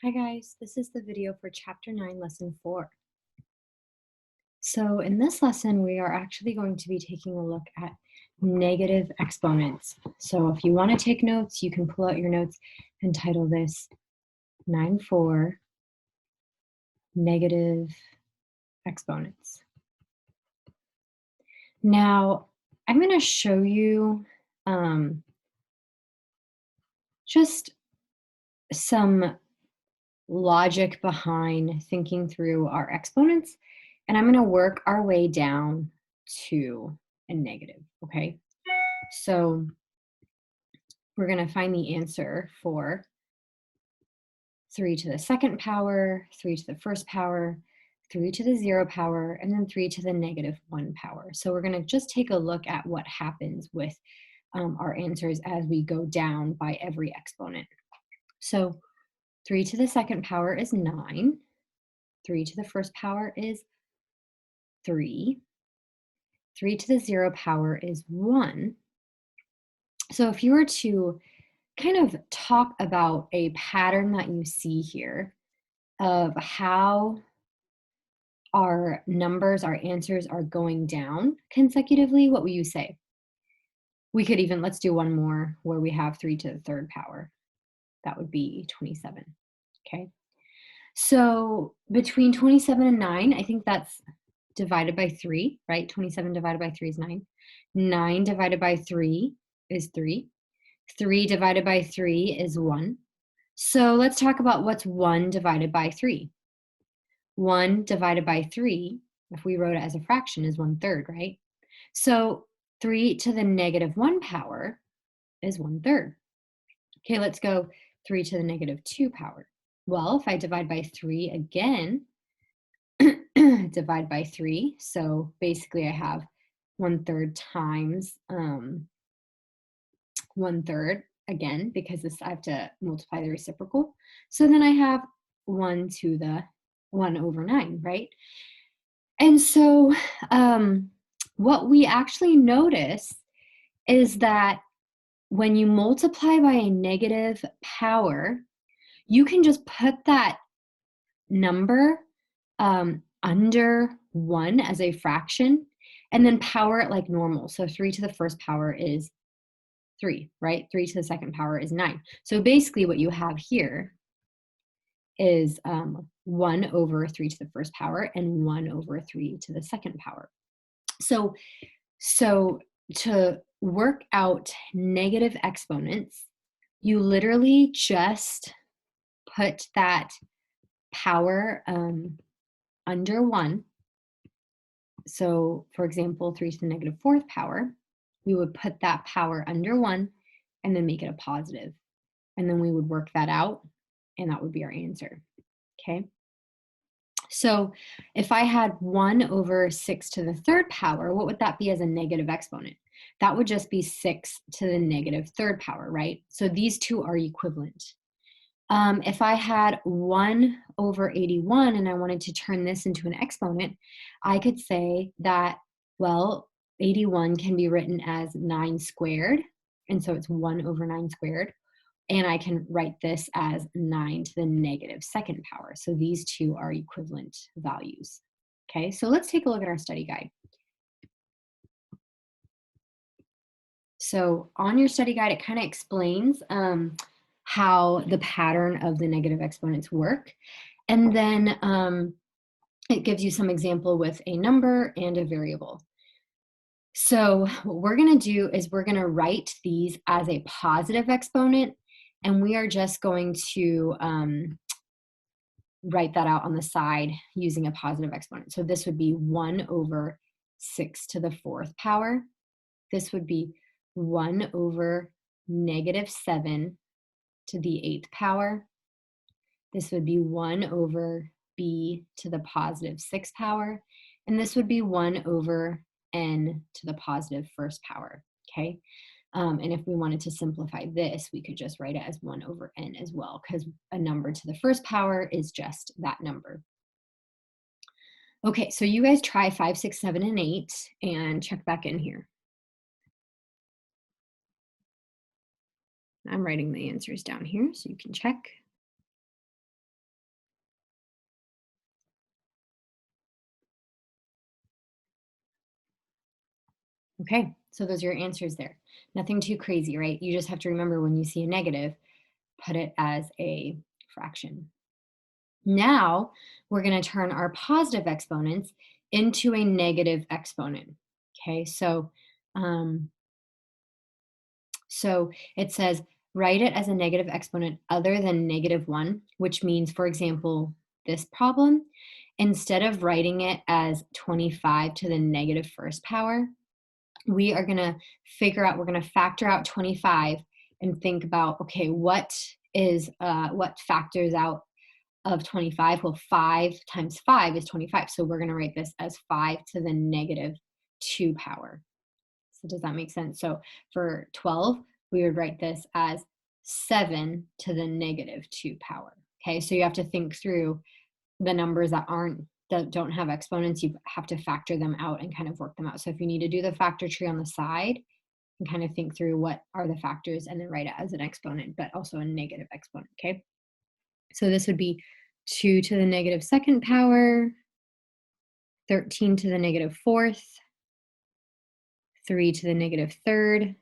Hi guys, this is the video for Chapter 9, Lesson 4. So in this lesson, we are actually going to be taking a look at negative exponents. So if you want to take notes, you can pull out your notes and title this 9-4 negative exponents. Now, I'm going to show you just some logic behind thinking through our exponents, and I'm going to work our way down to a negative, okay? So we're going to find the answer for 3 to the second power, 3 to the first power, 3 to the 0 power, and then 3 to the negative 1 power. So we're going to just take a look at what happens with our answers as we go down by every exponent. So 3 to the second power is 9. 3 to the first power is 3. 3 to the 0 power is 1. So if you were to kind of talk about a pattern that you see here of how our numbers, our answers are going down consecutively, what will you say? We could even, let's do one more where we have 3 to the third power. That would be 27, okay? So between 27 and 9, I think that's divided by 3, right? 27 divided by 3 is 9. 9 divided by 3 is 3. 3 divided by 3 is 1. So let's talk about what's 1 divided by 3. 1 divided by 3, if we wrote it as a fraction, is 1/3, right? So 3 to the negative 1 power is 1/3. Okay, let's go 3 to the negative 2 power. Well, if I divide by 3 again, divide by 3, so basically I have 1/3 times 1/3 again, because I have to multiply the reciprocal. So then I have 1 to the 1 over 9, right? And so what we actually notice is that when you multiply by a negative power, you can just put that number under 1 as a fraction and then power it like normal. So 3 to the first power is 3, right? 3 to the second power is 9. So basically what you have here is 1 over 3 to the first power and 1 over 3 to the second power. So to work out negative exponents, you literally just put that power under 1. So for example, 3 to the negative fourth power, we would put that power under 1 and then make it a positive. And then we would work that out, and that would be our answer, okay? So if I had 1 over 6 to the third power, what would that be as a negative exponent? That would just be 6 to the negative third power, right? So these two are equivalent. If I had 1 over 81 and I wanted to turn this into an exponent, I could say that, well, 81 can be written as 9 squared, and so it's 1 over 9 squared. And I can write this as 9 to the negative second power. So these two are equivalent values. Okay, so let's take a look at our study guide. So on your study guide, it kind of explains how the pattern of the negative exponents work. And then it gives you some example with a number and a variable. So what we're going to do is we're going to write these as a positive exponent, and we are just going to write that out on the side using a positive exponent. So this would be 1 over 6 to the fourth power. This would be 1 over negative 7 to the eighth power. This would be 1 over b to the positive 6th power. And this would be 1 over n to the positive first power, okay? And if we wanted to simplify this, we could just write it as 1 over n as well, because a number to the first power is just that number. Okay, so you guys try 5, 6, 7, and 8 and check back in here. I'm writing the answers down here so you can check. Okay, so those are your answers there. Nothing too crazy, right? You just have to remember when you see a negative, put it as a fraction. Now we're going to turn our positive exponents into a negative exponent. Okay, um, so it says write it as a negative exponent other than -1, which means, for example, this problem, instead of writing it as 25 to the negative first power, we are going to we're going to factor out 25 and think about, okay, what factors out of 25? Well, 5 times 5 is 25. So we're going to write this as 5 to the negative 2 power. So does that make sense? So for 12, we would write this as 7 to the negative 2 power. Okay, so you have to think through the numbers that don't have exponents. You have to factor them out and kind of work them out. So if you need to do the factor tree on the side and kind of think through what are the factors and then write it as an exponent, but also a negative exponent, okay? So this would be 2 to the negative second power, 13 to the negative fourth, 3 to the negative third,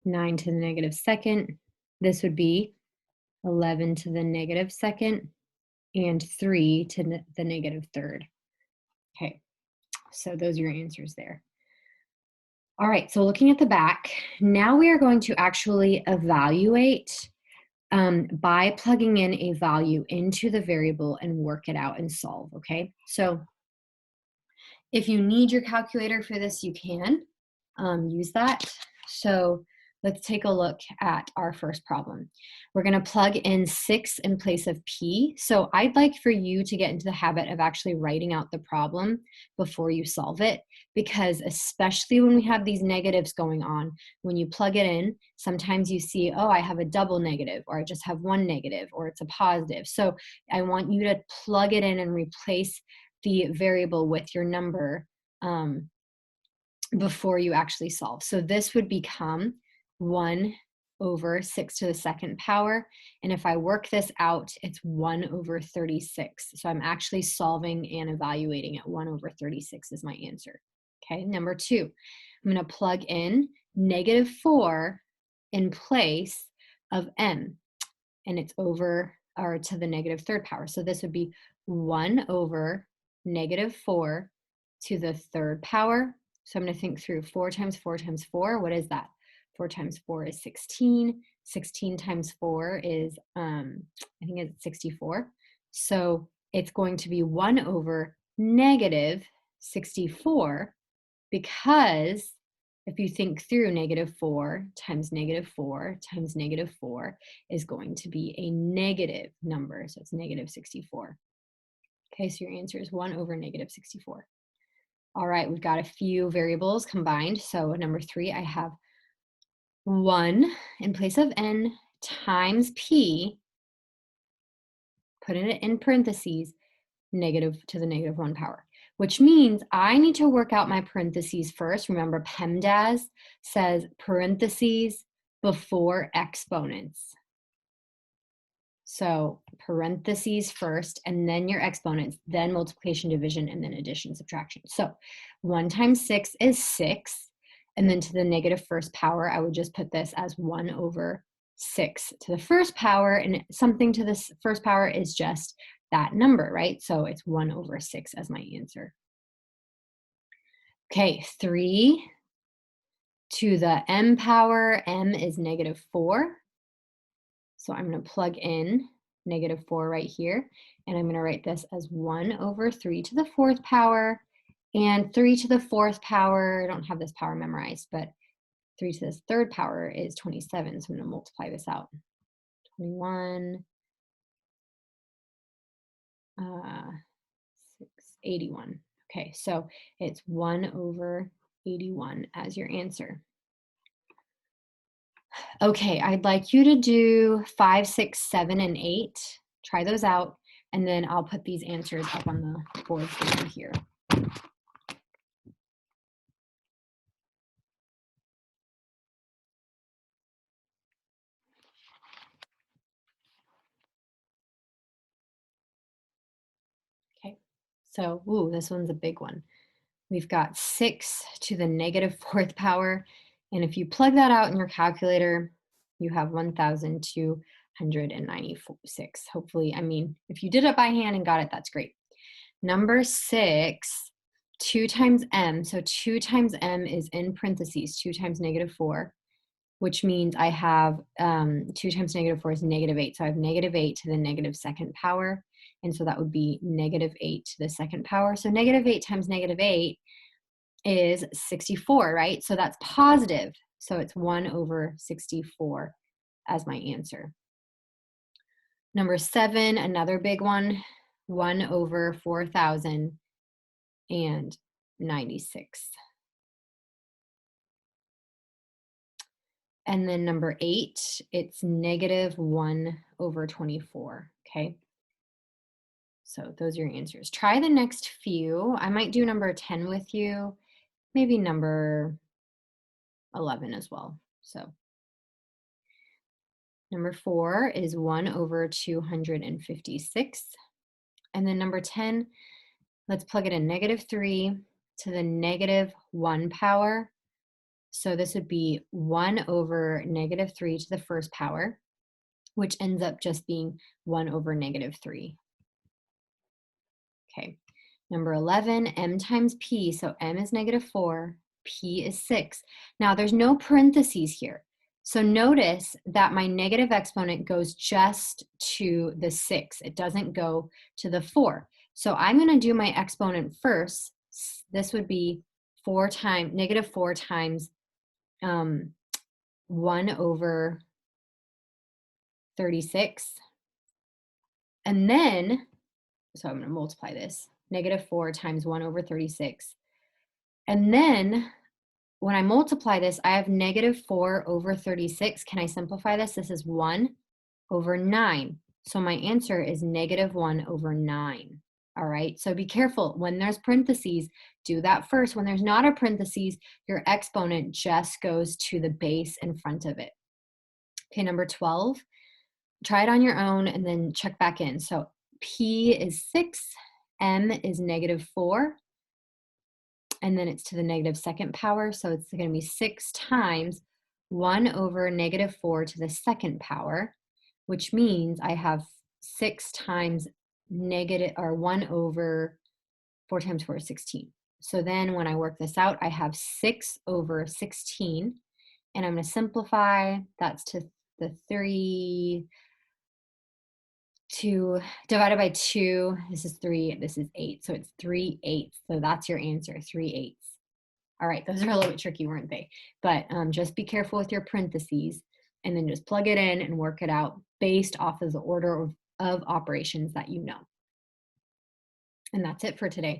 9 to the negative second. This would be 11 to the negative second, and 3 to the negative third. Okay, so those are your answers there. All right, so looking at the back, now we are going to actually evaluate by plugging in a value into the variable and work it out and solve, okay? So if you need your calculator for this, you can use that. So let's take a look at our first problem. We're going to plug in 6 in place of p. So I'd like for you to get into the habit of actually writing out the problem before you solve it, because especially when we have these negatives going on, when you plug it in, sometimes you see, oh, I have a double negative, or I just have one negative, or it's a positive. So I want you to plug it in and replace the variable with your number before you actually solve. So this would become 1 over 6 to the second power. And if I work this out, it's 1 over 36. So I'm actually solving and evaluating it. 1 over 36 is my answer. Okay, number 2, I'm going to plug in -4 in place of m, and it's over or to the negative third power. So this would be 1 over -4 to the third power. So I'm going to think through 4 times 4 times 4. What is that? 4 times 4 is 16. 16 times 4 is, I think it's 64. So it's going to be 1 over -64, because if you think through, -4 times -4 times -4 is going to be a negative number. So it's -64. Okay, so your answer is 1 over -64. All right, we've got a few variables combined. So number 3, I have 1 in place of n times p, put it in parentheses, negative to the -1 power, which means I need to work out my parentheses first. Remember, PEMDAS says parentheses before exponents. So parentheses first, and then your exponents, then multiplication, division, and then addition, subtraction. So 1 times 6 is 6. And then to the negative first power, I would just put this as 1 over 6 to the first power. And something to this first power is just that number, right? So it's 1 over 6 as my answer. Okay, 3 to the m power. M is -4. So I'm going to plug in -4 right here, and I'm going to write this as 1 over 3 to the fourth power, and 3 to the fourth power, I don't have this power memorized, but 3 to the third power is 27, so I'm going to multiply this out. 21, 81. Okay, so it's 1 over 81 as your answer. Okay, I'd like you to do 5, 6, 7, and 8. Try those out, and then I'll put these answers up on the board for you here. Okay, so, ooh, this one's a big one. we've got 6 to the negative fourth power. And if you plug that out in your calculator, you have 1,296. Hopefully, I mean, if you did it by hand and got it, that's great. Number 6, 2 times m. So 2 times m is in parentheses, 2 times negative 4, which means I have 2 times negative 4 is negative 8. So I have negative 8 to the negative second power. And so that would be negative 8 to the second power. So negative 8 times negative 8 is 64, right? So that's positive. So it's 1 over 64 as my answer. Number 7, another big one, 1 over 4,096. And then number 8, it's negative 1 over 24, okay? So those are your answers. Try the next few. I might do number 10 with you, maybe number 11 as well. So number 4 is 1 over 256. And then number 10, let's plug it in, negative 3 to the negative 1 power. So this would be 1 over negative 3 to the first power, which ends up just being 1 over negative 3. Okay, number 11, m times p. So m is negative 4, p is 6. Now there's no parentheses here. So notice that my negative exponent goes just to the 6. It doesn't go to the 4. So I'm going to do my exponent first. This would be negative 4 times 1 over 36. And then, so I'm going to multiply this, negative 4 times 1 over 36. And then when I multiply this, I have negative 4 over 36. Can I simplify this? This is 1 over 9. So my answer is negative 1 over 9. All right, so be careful. When there's parentheses, do that first. When there's not a parentheses, your exponent just goes to the base in front of it. Okay, number 12, try it on your own and then check back in. So p is 6, m is negative 4, and then it's to the negative second power. So it's going to be 6 times 1 over negative 4 to the second power, which means I have 6 times negative, or 1 over 4 times 4 is 16. So then when I work this out, I have 6 over 16, and I'm going to simplify. That's to the 3, 2 divided by 2. This is 3, this is 8. So it's 3/8. So that's your answer, 3/8. All right, those are a little bit tricky, weren't they? But just be careful with your parentheses, and then just plug it in and work it out based off of the order of operations that you know. And that's it for today.